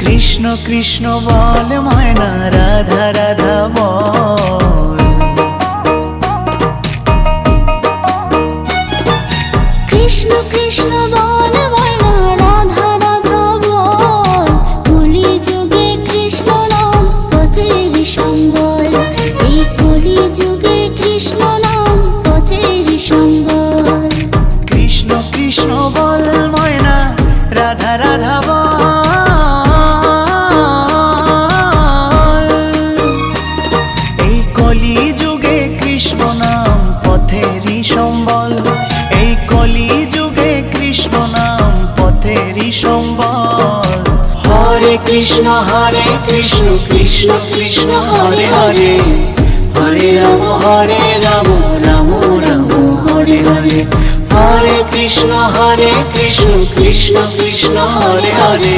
কৃষ্ণ কৃষ্ণ বল ময়না, রাধা রাধা বল। কৃষ্ণ কৃষ্ণ বল ময়না, রাধা রাধা বল। কলি যুগে কৃষ্ণ নাম পথের সম্বল, এই কলি যুগে কৃষ্ণ নাম পথের সম্বল। কৃষ্ণ কৃষ্ণ বল ময়না, রাধা রাধা বল। এই কলি যুগে কৃষ্ণ নাম পথেরই সম্বল, এই কলি যুগে কৃষ্ণ নাম পথেরই সম্বল। হরে কৃষ্ণ কৃষ্ণ কৃষ্ণ হরে হরে, হরে রাম রাম রাম হরে হরে। হরে কৃষ্ণ কৃষ্ণ কৃষ্ণ হরে হরে।